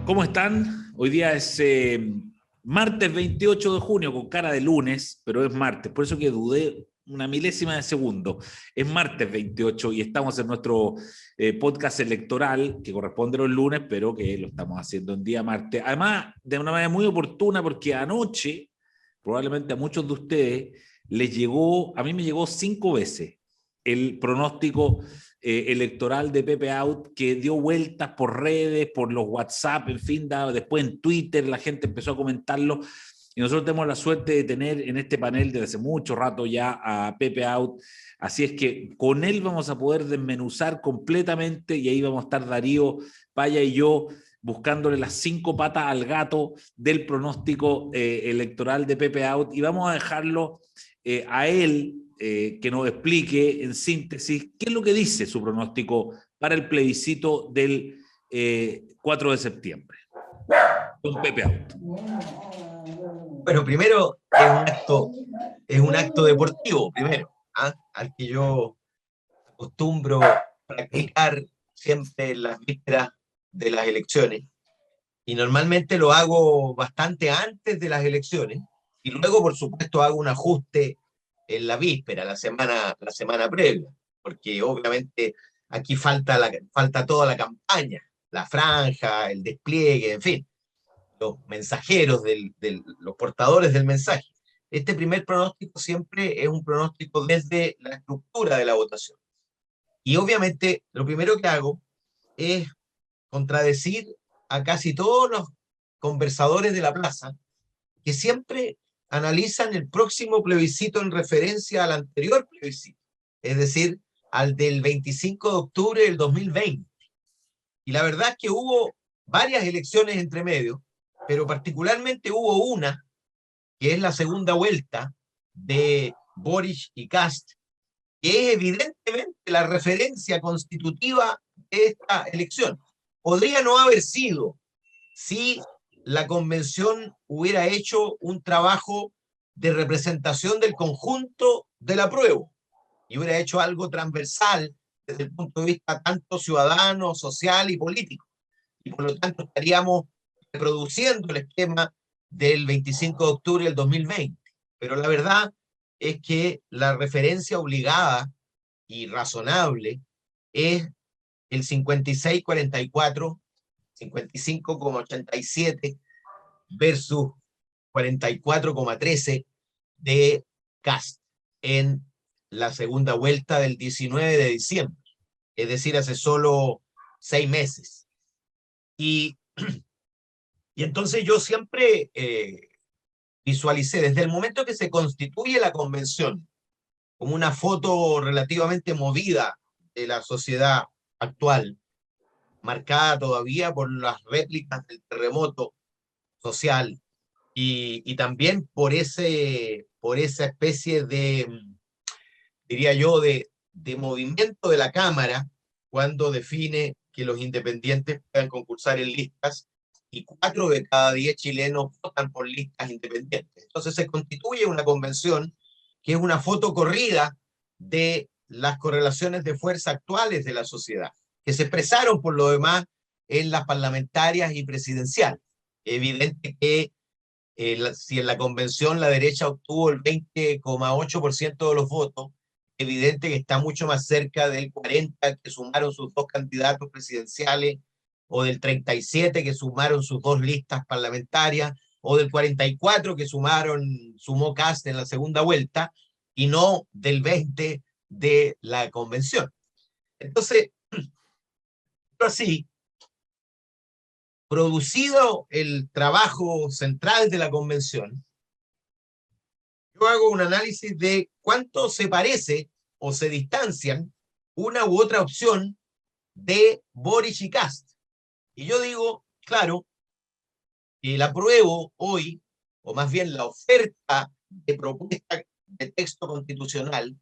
¿Cómo están? Hoy día es martes 28 de junio, con cara de lunes, pero es martes, por eso que dudé una milésima de segundo. Es martes 28 y estamos en nuestro podcast electoral, que corresponde los lunes, pero que lo estamos haciendo en día martes. Además, de una manera muy oportuna, porque anoche, probablemente a muchos de ustedes, les llegó, a mí me llegó 5 veces el pronóstico electoral de Pepe Out, que dio vueltas por redes, por los WhatsApp, en fin, después en Twitter la gente empezó a comentarlo, y nosotros tenemos la suerte de tener en este panel desde hace mucho rato ya a Pepe Out, así es que con él vamos a poder desmenuzar completamente, y ahí vamos a estar Darío Paya y yo buscándole las 5 patas al gato del pronóstico electoral de Pepe Out, y vamos a dejarlo a él que nos explique en síntesis qué es lo que dice su pronóstico para el plebiscito del 4 de septiembre. Don Pepe Out. Bueno, primero es un acto deportivo, primero, al que yo acostumbro practicar siempre en las vísperas de las elecciones. Y normalmente lo hago bastante antes de las elecciones. Y luego, por supuesto, hago un ajuste en la víspera, la semana previa. Porque obviamente aquí falta toda la campaña, la franja, el despliegue, en fin, los mensajeros, los portadores del mensaje. Este primer pronóstico siempre es un pronóstico desde la estructura de la votación. Y obviamente lo primero que hago es contradecir a casi todos los conversadores de la plaza que siempre analizan el próximo plebiscito en referencia al anterior plebiscito, es decir, al del 25 de octubre del 2020. Y la verdad es que hubo varias elecciones entre medio, pero particularmente hubo una, que es la segunda vuelta de Boric y Kast, que es evidentemente la referencia constitutiva de esta elección. Podría no haber sido si la convención hubiera hecho un trabajo de representación del conjunto del apruebo y hubiera hecho algo transversal desde el punto de vista tanto ciudadano, social y político. Y por lo tanto estaríamos reproduciendo el esquema del 25 de octubre del 2020. Pero la verdad es que la referencia obligada y razonable es el 56-44, 55,87 versus 44,13 de Kast en la segunda vuelta del 19 de diciembre, es decir, hace solo 6 meses. Y entonces yo siempre visualicé, desde el momento que se constituye la convención, como una foto relativamente movida de la sociedad actual, marcada todavía por las réplicas del terremoto social y también por esa especie de, diría yo, de movimiento de la Cámara cuando define que los independientes puedan concursar en listas y 4 de cada 10 chilenos votan por listas independientes. Entonces se constituye una convención que es una foto corrida de las correlaciones de fuerza actuales de la sociedad, que se expresaron por lo demás en las parlamentarias y presidenciales. Evidente que si en la convención la derecha obtuvo el 20,8% de los votos, evidente que está mucho más cerca del 40% que sumaron sus dos candidatos presidenciales, o del 37% que sumaron sus dos listas parlamentarias, o del 44% que sumó Kast en la segunda vuelta, y no del 20% de la convención. Entonces, así, producido el trabajo central de la convención, yo hago un análisis de cuánto se parece o se distancian una u otra opción de Boric y Kast. Y yo digo, claro, que el apruebo hoy, o más bien la oferta de propuesta de texto constitucional,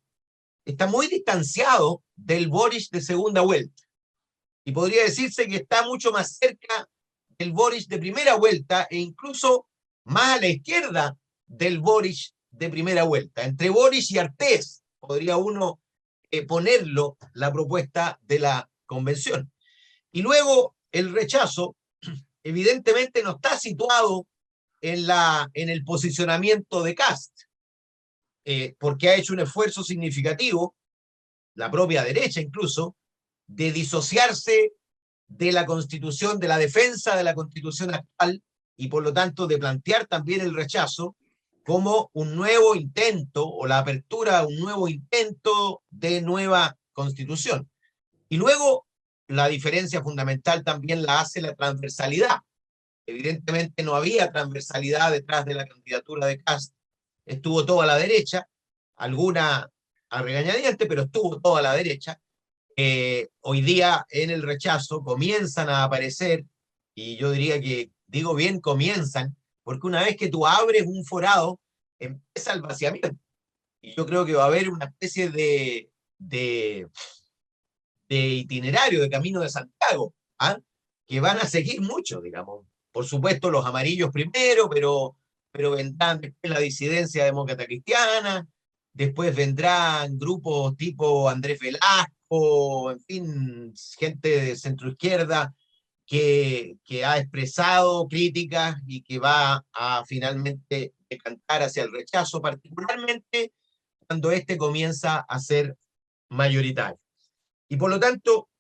está muy distanciado del Boric de segunda vuelta. Y podría decirse que está mucho más cerca del Boric de primera vuelta e incluso más a la izquierda del Boric de primera vuelta. Entre Boric y Artés podría uno ponerlo la propuesta de la convención. Y luego el rechazo evidentemente no está situado en el posicionamiento de Kast, porque ha hecho un esfuerzo significativo, la propia derecha incluso, de disociarse de la Constitución, de la defensa de la Constitución actual, y por lo tanto de plantear también el rechazo como un nuevo intento o la apertura a un nuevo intento de nueva Constitución. Y luego la diferencia fundamental también la hace la transversalidad. Evidentemente no había transversalidad detrás de la candidatura de Kast, estuvo toda la derecha, alguna a regañadientes, pero estuvo toda la derecha. Hoy día en el rechazo comienzan a aparecer, y yo diría que, digo bien, comienzan, porque una vez que tú abres un forado, empieza el vaciamiento. Y yo creo que va a haber una especie de itinerario, de camino de Santiago, ¿ah? Que van a seguir mucho, digamos. Por supuesto, los amarillos primero, pero vendrán después la disidencia demócrata cristiana, después vendrán grupos tipo Andrés Velasco, en fin, gente de centroizquierda que ha expresado críticas y que va a finalmente decantar hacia el rechazo, particularmente cuando este comienza a ser mayoritario. Y por lo tanto,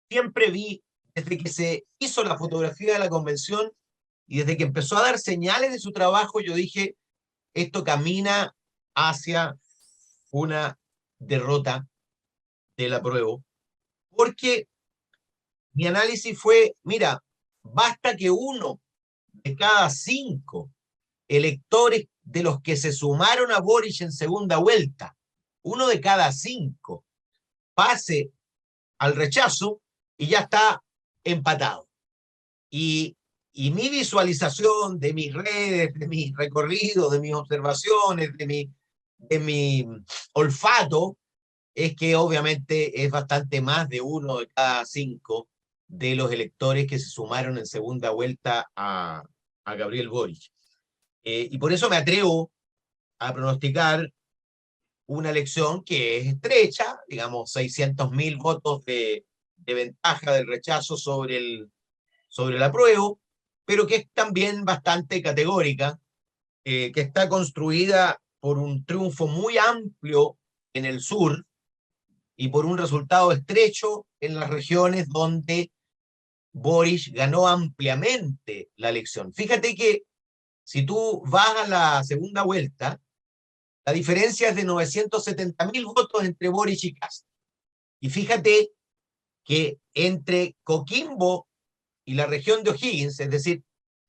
siempre vi, desde que se hizo la fotografía de la convención y desde que empezó a dar señales de su trabajo, yo dije, esto camina hacia una derrota del apruebo, porque mi análisis fue, mira, basta que 1 de cada 5 electores de los que se sumaron a Boric en segunda vuelta, 1 de cada 5 pase al rechazo y ya está empatado. Y mi visualización de mis redes, de mis recorridos, de mis observaciones, de mi olfato, es que obviamente es bastante más de 1 de cada 5 de los electores que se sumaron en segunda vuelta a Gabriel Boric. Y por eso me atrevo a pronosticar una elección que es estrecha, digamos 600.000 votos de ventaja del rechazo sobre el apruebo, pero que es también bastante categórica, que está construida por un triunfo muy amplio en el sur y por un resultado estrecho en las regiones donde Boric ganó ampliamente la elección. Fíjate que si tú vas a la segunda vuelta, la diferencia es de 970.000 votos entre Boric y Kast. Y fíjate que entre Coquimbo y la región de O'Higgins, es decir,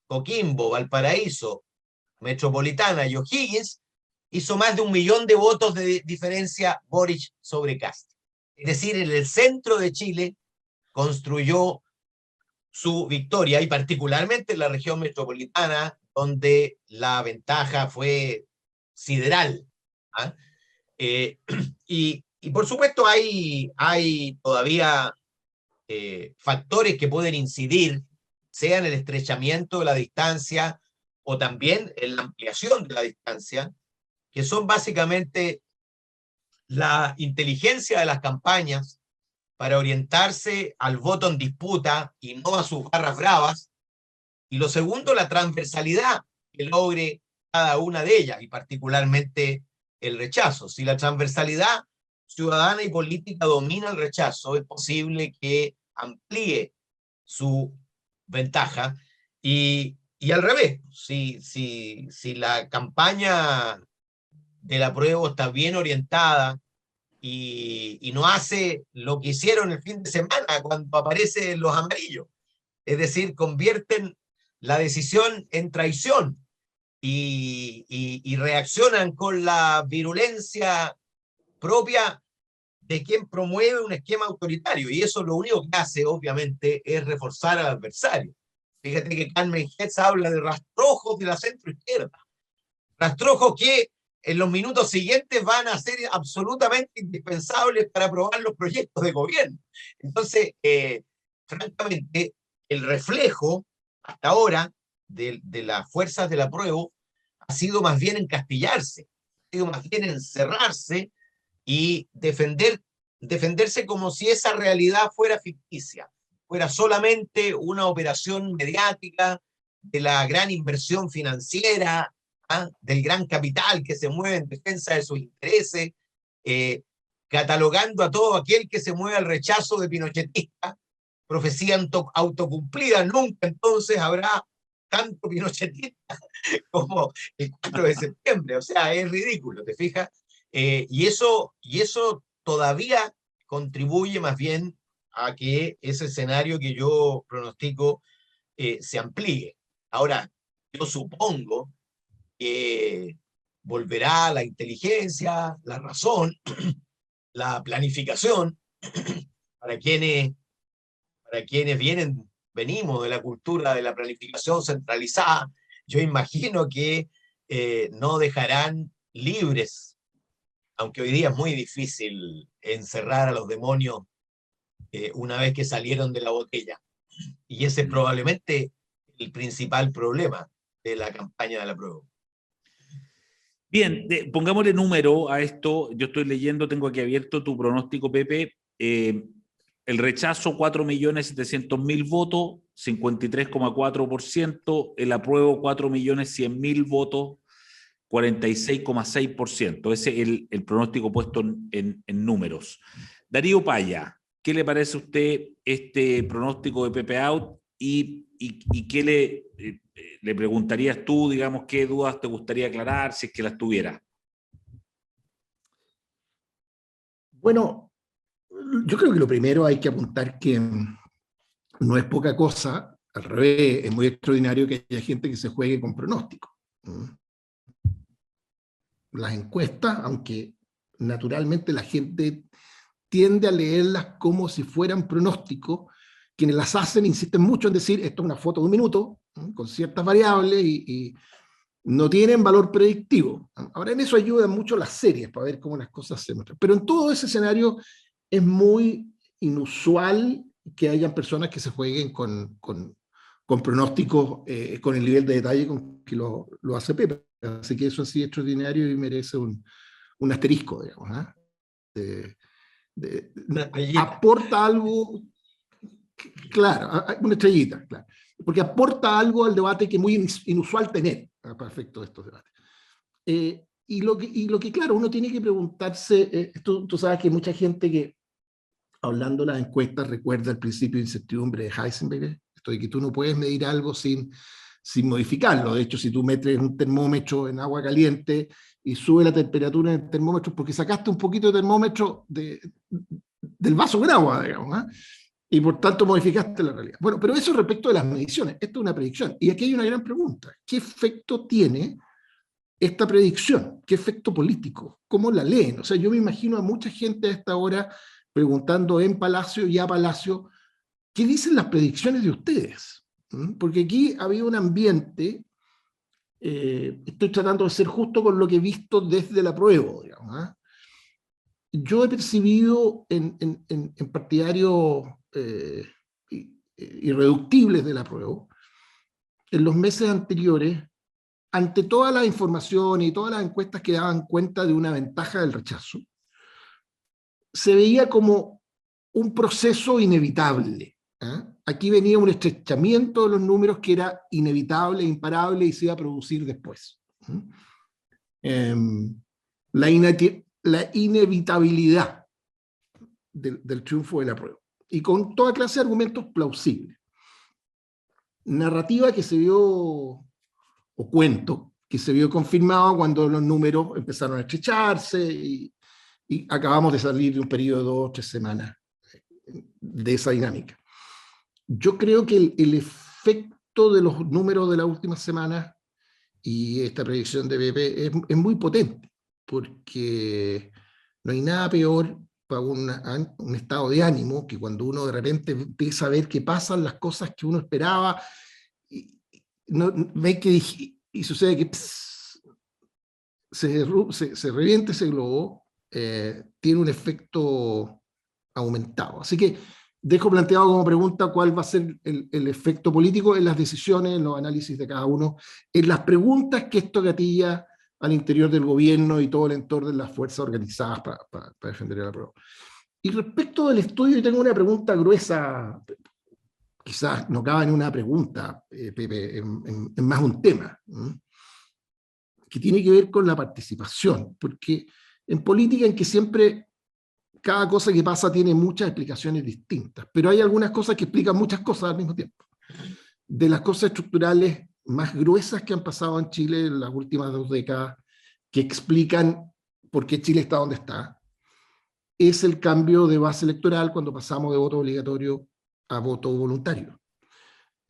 Coquimbo, Valparaíso, Metropolitana y O'Higgins, hizo más de 1.000.000 de votos de diferencia Boric sobre Kast. Es decir, en el centro de Chile construyó su victoria, y particularmente en la región metropolitana, donde la ventaja fue sideral. ¿Ah? Y por supuesto hay todavía factores que pueden incidir, sea en el estrechamiento de la distancia o también en la ampliación de la distancia, que son básicamente la inteligencia de las campañas para orientarse al voto en disputa y no a sus barras bravas, y lo segundo, la transversalidad que logre cada una de ellas, y particularmente el rechazo. Si la transversalidad ciudadana y política domina el rechazo, es posible que amplíe su ventaja, y al revés, si la campaña del apruebo está bien orientada y no hace lo que hicieron el fin de semana cuando aparecen los amarillos, es decir, convierten la decisión en traición y reaccionan con la virulencia propia de quien promueve un esquema autoritario, y eso lo único que hace, obviamente, es reforzar al adversario. Fíjate que Carmen Hetz habla de rastrojos de la centroizquierda, rastrojos que en los minutos siguientes van a ser absolutamente indispensables para aprobar los proyectos de gobierno. Entonces, francamente, el reflejo hasta ahora de las fuerzas del apruebo ha sido más bien encastillarse, ha sido más bien encerrarse y defenderse como si esa realidad fuera ficticia. fuera solamente una operación mediática de la gran inversión financiera, del gran capital que se mueve en defensa de sus intereses, catalogando a todo aquel que se mueve al rechazo de pinochetista, profecía autocumplida, nunca entonces habrá tanto pinochetista como el 4 de septiembre, o sea, es ridículo, ¿te fijas? Y eso todavía contribuye más bien a que ese escenario que yo pronostico se amplíe. Ahora, yo supongo que volverá la inteligencia, la razón, la planificación, para quienes, venimos de la cultura de la planificación centralizada. Yo imagino que no dejarán libres, aunque hoy día es muy difícil encerrar a los demonios una vez que salieron de la botella. Y ese es probablemente el principal problema de la campaña de la prueba. Bien, pongámosle número a esto. Yo estoy leyendo, tengo aquí abierto tu pronóstico, Pepe. El rechazo, 4.700.000 votos, 53,4%. El apruebo, 4.100.000 votos, 46,6%. Ese es el pronóstico puesto en números. Darío Paya, ¿qué le parece a usted este pronóstico de Pepe Out? ¿Y qué le preguntarías tú, digamos, qué dudas te gustaría aclarar si es que las tuviera? Bueno, yo creo que lo primero hay que apuntar que no es poca cosa, al revés, es muy extraordinario que haya gente que se juegue con pronósticos. Las encuestas, aunque naturalmente la gente tiende a leerlas como si fueran pronósticos, quienes las hacen insisten mucho en decir, esto es una foto de un minuto, con ciertas variables y no tienen valor predictivo. Ahora, en eso ayudan mucho las series para ver cómo las cosas se muestran. Pero en todo ese escenario es muy inusual que hayan personas que se jueguen con pronósticos, con el nivel de detalle con que lo hace Pepe. Así que eso sí es extraordinario y merece un asterisco, digamos. Aporta algo, claro, una estrellita, claro, porque aporta algo al debate que es muy inusual tener para efectos de estos debates. Y lo que, claro, uno tiene que preguntarse, tú sabes que mucha gente que, hablando de las encuestas, recuerda el principio de incertidumbre de Heisenberg, esto de que tú no puedes medir algo sin modificarlo. De hecho, si tú metes un termómetro en agua caliente y sube la temperatura en el termómetro, porque sacaste un poquito de termómetro del vaso con agua, digamos, y por tanto modificaste la realidad. Bueno, pero eso respecto de las mediciones, esto es una predicción. Y aquí hay una gran pregunta. ¿Qué efecto tiene esta predicción? ¿Qué efecto político? ¿Cómo la leen? O sea, yo me imagino a mucha gente a esta hora preguntando en Palacio y a Palacio, ¿qué dicen las predicciones de ustedes? Porque aquí ha habido un ambiente, estoy tratando de ser justo con lo que he visto desde la prueba, digamos. Yo he percibido en partidarios irreductibles de la prueba, en los meses anteriores, ante todas las informaciones y todas las encuestas que daban cuenta de una ventaja del rechazo, se veía como un proceso inevitable. Aquí venía un estrechamiento de los números que era inevitable, imparable y se iba a producir después. La inevitabilidad del triunfo de la prueba. Y con toda clase de argumentos plausibles. Narrativa que se vio, o cuento, que se vio confirmado cuando los números empezaron a estrecharse y acabamos de salir de un periodo de 2 o 3 semanas de esa dinámica. Yo creo que el efecto de los números de las últimas semanas y esta predicción de BP es muy potente, porque no hay nada peor para un estado de ánimo que cuando uno de repente empieza a ver que pasan las cosas que uno esperaba y ve que y sucede que se revienta ese globo, tiene un efecto aumentado. Así que dejo planteado como pregunta cuál va a ser el efecto político en las decisiones, en los análisis de cada uno, en las preguntas que esto gatilla al interior del gobierno y todo el entorno de las fuerzas organizadas para defender la prueba. Y respecto del estudio, yo tengo una pregunta gruesa, quizás no cabe en una pregunta, Pepe, en más un tema, que tiene que ver con la participación, porque en política en que siempre cada cosa que pasa tiene muchas explicaciones distintas, pero hay algunas cosas que explican muchas cosas al mismo tiempo. De las cosas estructurales más gruesas que han pasado en Chile en las últimas 2 décadas, que explican por qué Chile está donde está, es el cambio de base electoral cuando pasamos de voto obligatorio a voto voluntario.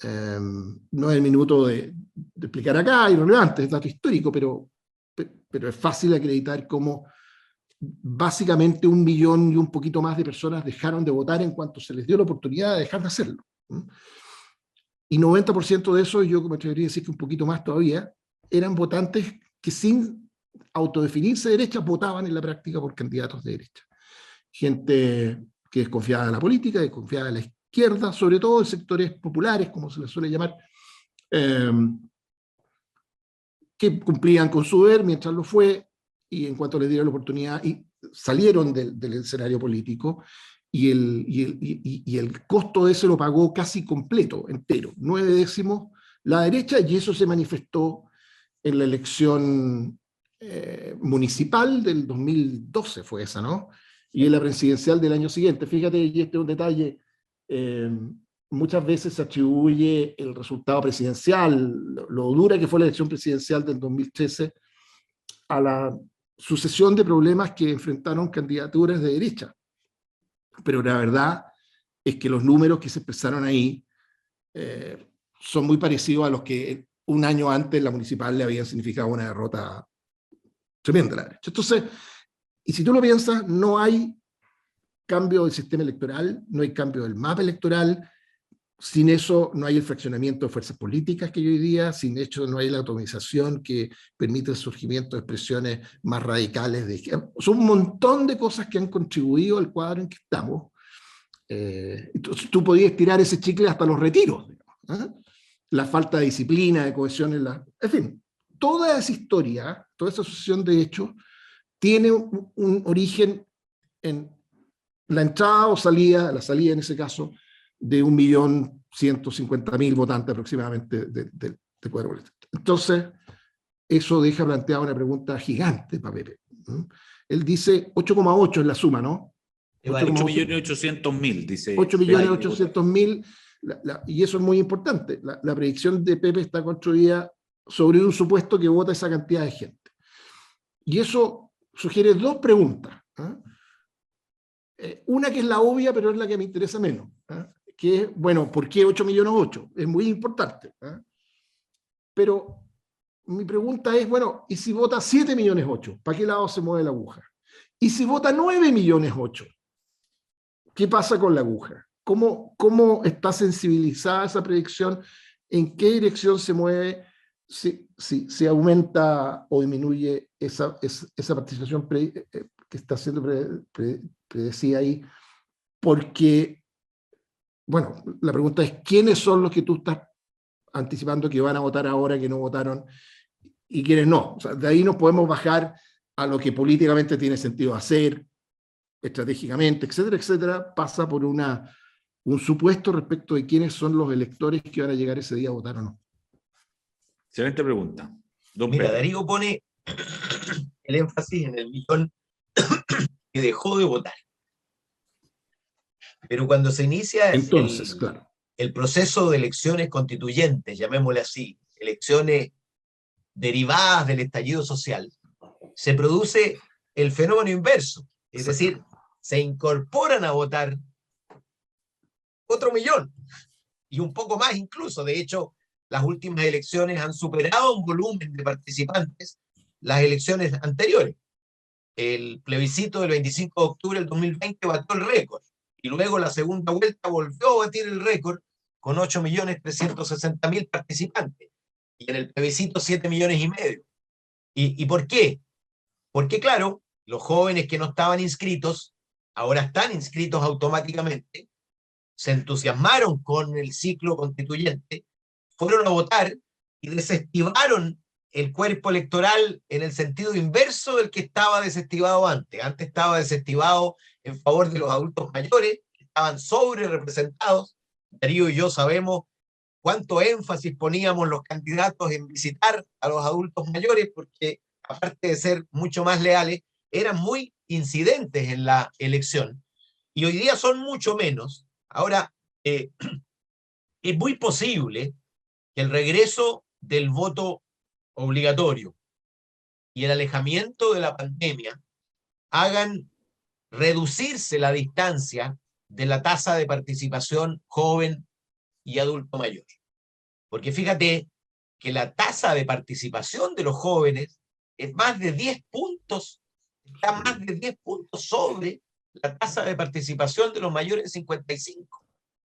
No es el minuto de explicar acá, irrelevante, es dato histórico, pero es fácil acreditar cómo básicamente 1 millón y un poquito más de personas dejaron de votar en cuanto se les dio la oportunidad de dejar de hacerlo. Y 90% de eso, yo me atrevería a decir que un poquito más todavía, eran votantes que sin autodefinirse de derecha votaban en la práctica por candidatos de derecha. Gente que desconfiaba de la política, desconfiaba de la izquierda, sobre todo en sectores populares, como se les suele llamar, que cumplían con su deber mientras lo fue, y en cuanto les dieron la oportunidad, y salieron del escenario político, y el costo de eso lo pagó casi completo, entero, 9 décimos la derecha, y eso se manifestó en la elección municipal del 2012, fue esa, ¿no? Y en la presidencial del año siguiente. Fíjate, y este es un detalle, muchas veces se atribuye el resultado presidencial, lo dura que fue la elección presidencial del 2013, a la sucesión de problemas que enfrentaron candidaturas de derecha. Pero la verdad es que los números que se expresaron ahí son muy parecidos a los que un año antes la municipal le habían significado una derrota tremenda a la derecha. Entonces, y si tú lo piensas, no hay cambio del sistema electoral, no hay cambio del mapa electoral, sin eso no hay el fraccionamiento de fuerzas políticas que hay hoy día, sin eso no hay la atomización que permite el surgimiento de expresiones más radicales. Son un montón de cosas que han contribuido al cuadro en que estamos. Entonces tú podías tirar ese chicle hasta los retiros, digamos, ¿eh? La falta de disciplina, de cohesión, en fin, toda esa historia, toda esa sucesión de hechos, tiene un origen en la entrada o salida, la salida en ese caso, de 1.150.000 votantes aproximadamente del cuadro político. Entonces, eso deja planteada una pregunta gigante para Pepe. Él dice 8,8 es la suma, ¿no? 8.800.000, dice. 8.800.000, y eso es muy importante. La predicción de Pepe está construida sobre un supuesto que vota esa cantidad de gente. Y eso sugiere 2 preguntas. Una que es la obvia, pero es la que me interesa menos. Que es, bueno, ¿por qué 8.800.000? Es muy importante. Pero mi pregunta es, bueno, ¿y si vota 7.800.000? ¿Para qué lado se mueve la aguja? ¿Y si vota 9.800.000? ¿Qué pasa con la aguja? ¿Cómo está sensibilizada esa predicción? ¿En qué dirección se mueve? Si aumenta o disminuye esa participación que está siendo predecida ahí. Porque, bueno, la pregunta es, ¿quiénes son los que tú estás anticipando que van a votar ahora, que no votaron, y quiénes no? O sea, de ahí nos podemos bajar a lo que políticamente tiene sentido hacer, estratégicamente, etcétera, etcétera. Pasa por un supuesto respecto de quiénes son los electores que van a llegar ese día a votar o no. Excelente pregunta. Mira, Darío pone el énfasis en el millón que dejó de votar. Pero cuando se inicia entonces, claro, el proceso de elecciones constituyentes, llamémosle así, elecciones derivadas del estallido social, se produce el fenómeno inverso. Es decir, se incorporan a votar otro millón, y un poco más incluso. De hecho, las últimas elecciones han superado en volumen de participantes las elecciones anteriores. El plebiscito del 25 de octubre del 2020 batió el récord, y luego la segunda vuelta volvió a batir el récord con 8.360.000 participantes, y en el plebiscito 7,5 millones. ¿Y por qué? Porque, claro, los jóvenes que no estaban inscritos ahora están inscritos automáticamente, se entusiasmaron con el ciclo constituyente, fueron a votar y desestimaron el cuerpo electoral en el sentido inverso del que estaba desestimado antes. Antes estaba desestimado en favor de los adultos mayores, que estaban sobre representados, Darío y yo sabemos cuánto énfasis poníamos los candidatos en visitar a los adultos mayores, porque aparte de ser mucho más leales, eran muy incidentes en la elección. Y hoy día son mucho menos. Ahora, es muy posible que el regreso del voto obligatorio y el alejamiento de la pandemia hagan reducirse la distancia de la tasa de participación joven y adulto mayor. Porque fíjate que la tasa de participación de los jóvenes es más de 10 puntos, está más de 10 puntos sobre la tasa de participación de los mayores de 55.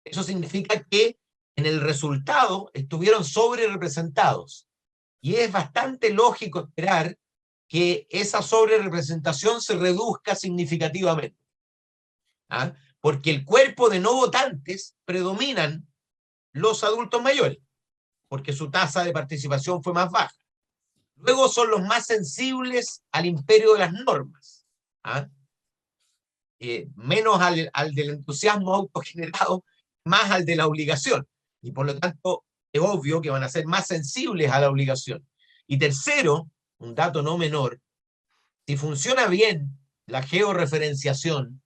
Eso significa que en el resultado estuvieron sobre representados. Y es bastante lógico esperar que esa sobrerepresentación se reduzca significativamente. ¿Ah? Porque el cuerpo de no votantes predominan los adultos mayores, porque su tasa de participación fue más baja. Luego son los más sensibles al imperio de las normas, ¿ah? Menos al del entusiasmo autogenerado, más al de la obligación. Y por lo tanto, es obvio que van a ser más sensibles a la obligación. Y tercero, un dato no menor, si funciona bien la georreferenciación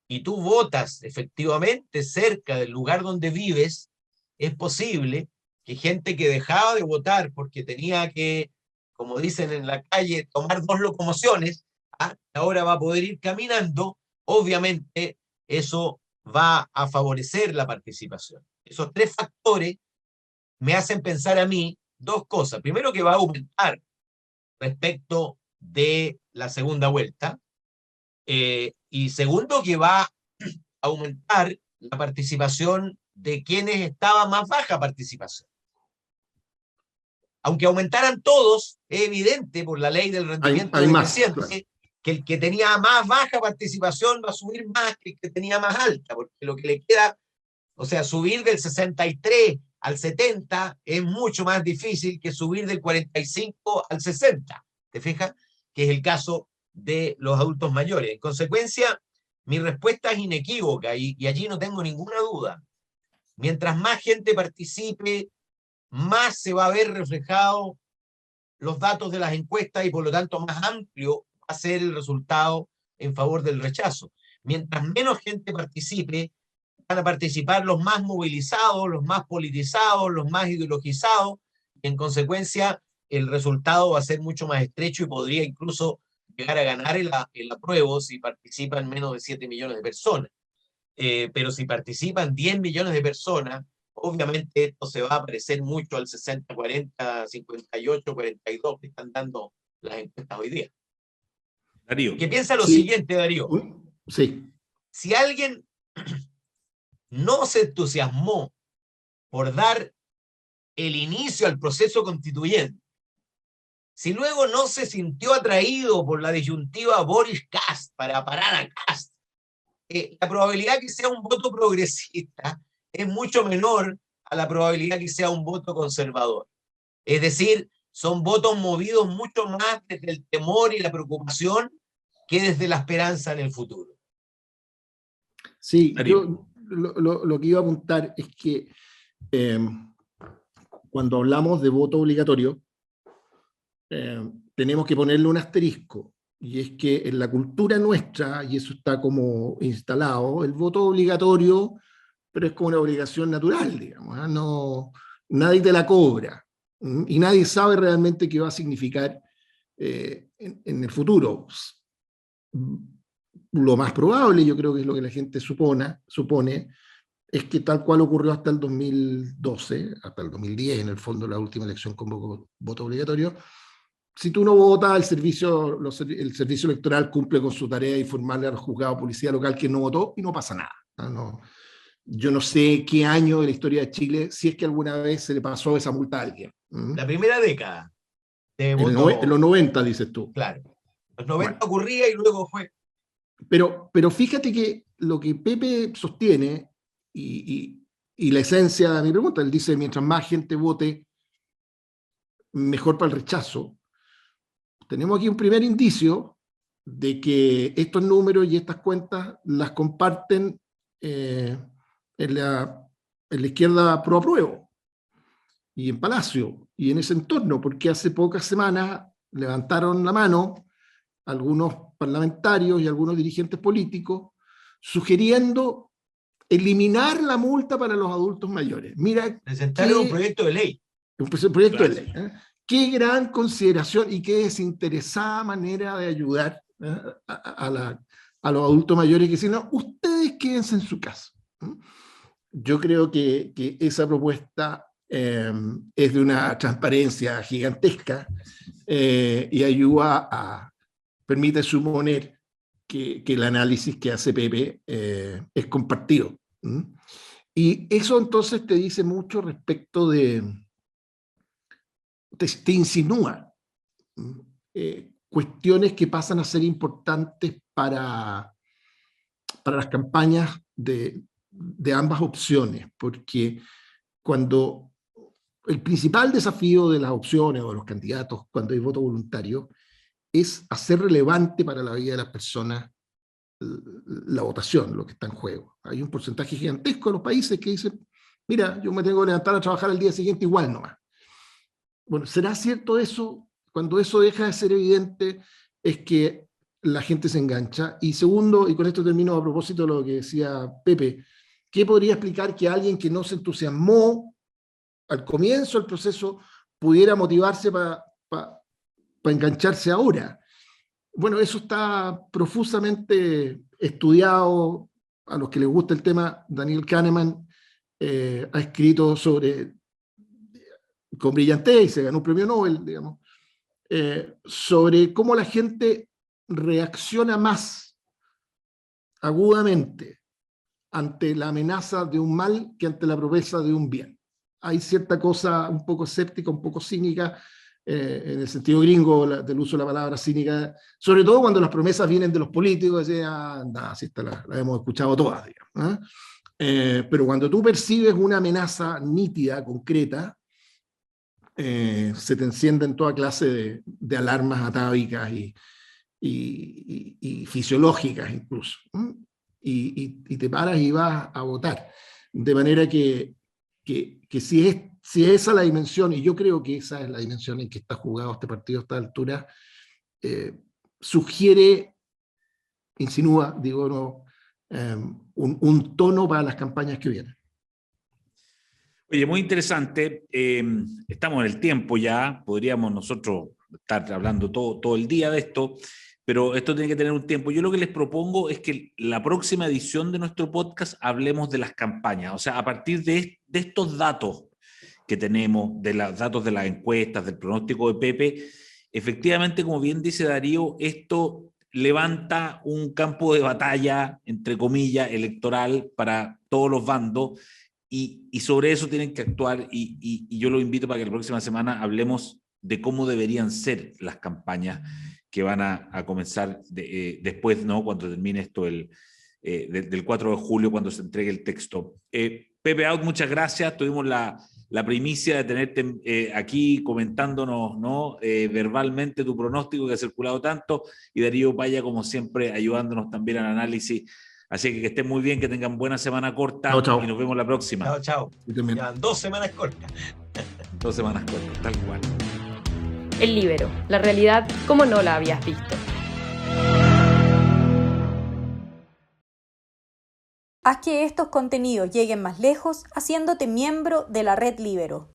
y tú votas efectivamente cerca del lugar donde vives, es posible que gente que dejaba de votar porque tenía que, como dicen en la calle, tomar 2 locomociones, ahora va a poder ir caminando. Obviamente eso va a favorecer la participación. Esos 3 factores me hacen pensar a mí 2 cosas. Primero, que va a aumentar respecto de la segunda vuelta. Y segundo, que va a aumentar la participación de quienes estaban más baja participación. Aunque aumentaran todos, es evidente por la ley del rendimiento decreciente, claro, que el que tenía más baja participación va a subir más que el que tenía más alta, porque lo que le queda, o sea, subir del 63 al 70 es mucho más difícil que subir del 45 al 60, ¿te fijas? Que es el caso de los adultos mayores. En consecuencia, mi respuesta es inequívoca y allí no tengo ninguna duda. Mientras más gente participe, más se va a ver reflejado los datos de las encuestas y por lo tanto más amplio va a ser el resultado en favor del rechazo. Mientras menos gente participe, van a participar los más movilizados, los más politizados, los más ideologizados, y en consecuencia el resultado va a ser mucho más estrecho y podría incluso llegar a ganar el apruebo si participan menos de 7 millones de personas. Pero si participan 10 millones de personas, obviamente esto se va a parecer mucho al 60, 40, 58, 42 que están dando las encuestas hoy día. Darío. Que piensa lo siguiente, Darío. Sí. Si alguien no se entusiasmó por dar el inicio al proceso constituyente, si luego no se sintió atraído por la disyuntiva Boris-Kast para parar a Kast, la probabilidad que sea un voto progresista es mucho menor a la probabilidad que sea un voto conservador. Es decir, son votos movidos mucho más desde el temor y la preocupación que desde la esperanza en el futuro. Sí, yo lo que iba a apuntar es que cuando hablamos de voto obligatorio, tenemos que ponerle un asterisco, y es que en la cultura nuestra, y eso está como instalado, el voto obligatorio, pero es como una obligación natural, digamos, ¿eh? No, nadie te la cobra, y nadie sabe realmente qué va a significar en el futuro. Lo más probable, yo creo que es lo que la gente supone, es que tal cual ocurrió hasta el 2012, hasta el 2010, en el fondo, la última elección con voto obligatorio, si tú no votas, el servicio electoral cumple con su tarea de informarle al juzgado de policía local que no votó y no pasa nada. No, yo no sé qué año de la historia de Chile, si es que alguna vez se le pasó esa multa a alguien. La primera década de voto. En los 90, dices tú. Claro. Los 90 ocurría y luego fue. Pero fíjate que lo que Pepe sostiene y la esencia de mi pregunta, él dice, mientras más gente vote, mejor para el rechazo. Tenemos aquí un primer indicio de que estos números y estas cuentas las comparten en la en la izquierda pro apruebo, y en Palacio, y en ese entorno, porque hace pocas semanas levantaron la mano algunos parlamentarios y algunos dirigentes políticos sugiriendo eliminar la multa para los adultos mayores. Mira, presentaron un proyecto de ley. Un proyecto de ley. Qué gran consideración y qué desinteresada manera de ayudar a los adultos mayores que dicen, no, ustedes quédense en su casa. Yo creo que esa propuesta es de una transparencia gigantesca y ayuda permite suponer que el análisis que hace Pepe es compartido. Y eso entonces te dice mucho respecto te insinúa cuestiones que pasan a ser importantes para las campañas de ambas opciones, porque cuando el principal desafío de las opciones o de los candidatos cuando hay voto voluntario es hacer relevante para la vida de las personas la votación, lo que está en juego. Hay un porcentaje gigantesco de los países que dicen, mira, yo me tengo que levantar a trabajar al día siguiente igual nomás. Bueno, ¿será cierto eso? Cuando eso deja de ser evidente es que la gente se engancha. Y segundo, y con esto termino a propósito de lo que decía Pepe, ¿qué podría explicar que alguien que no se entusiasmó al comienzo del proceso pudiera motivarse para engancharse ahora? Bueno, eso está profusamente estudiado. A los que les gusta el tema, Daniel Kahneman ha escrito con brillantez, y se ganó un premio Nobel, digamos, sobre cómo la gente reacciona más agudamente ante la amenaza de un mal que ante la promesa de un bien. Hay cierta cosa un poco escéptica, un poco cínica, en el sentido gringo del uso de la palabra cínica, sobre todo cuando las promesas vienen de los políticos, si esta la hemos escuchado todas, digamos, pero cuando tú percibes una amenaza nítida, concreta, se te encienden toda clase de alarmas atávicas y fisiológicas incluso, y te paras y vas a votar. De manera que si es esa la dimensión, y yo creo que esa es la dimensión en que está jugado este partido a esta altura, sugiere, insinúa, digo, no, un tono para las campañas que vienen. Oye, muy interesante. Estamos en el tiempo ya, podríamos nosotros estar hablando todo el día de esto, pero esto tiene que tener un tiempo. Yo lo que les propongo es que la próxima edición de nuestro podcast hablemos de las campañas, o sea, a partir de estos datos que tenemos, de los datos de las encuestas, del pronóstico de Pepe, efectivamente, como bien dice Darío, esto levanta un campo de batalla, entre comillas, electoral para todos los bandos, y sobre eso tienen que actuar, y yo los invito para que la próxima semana hablemos de cómo deberían ser las campañas que van a comenzar después, ¿no? Cuando termine esto del 4 de julio, cuando se entregue el texto. Pepe Out, muchas gracias. Tuvimos la primicia de tenerte aquí comentándonos, ¿no? Verbalmente tu pronóstico que ha circulado tanto, y Darío Paya, como siempre, ayudándonos también al análisis. Así que estén muy bien, que tengan buena semana corta. Chao, chao. Y nos vemos la próxima. Chao, chao. Ya 2 semanas cortas. 2 semanas cortas, tal cual. El Líbero, la realidad como no la habías visto. Haz que estos contenidos lleguen más lejos haciéndote miembro de la Red Líbero.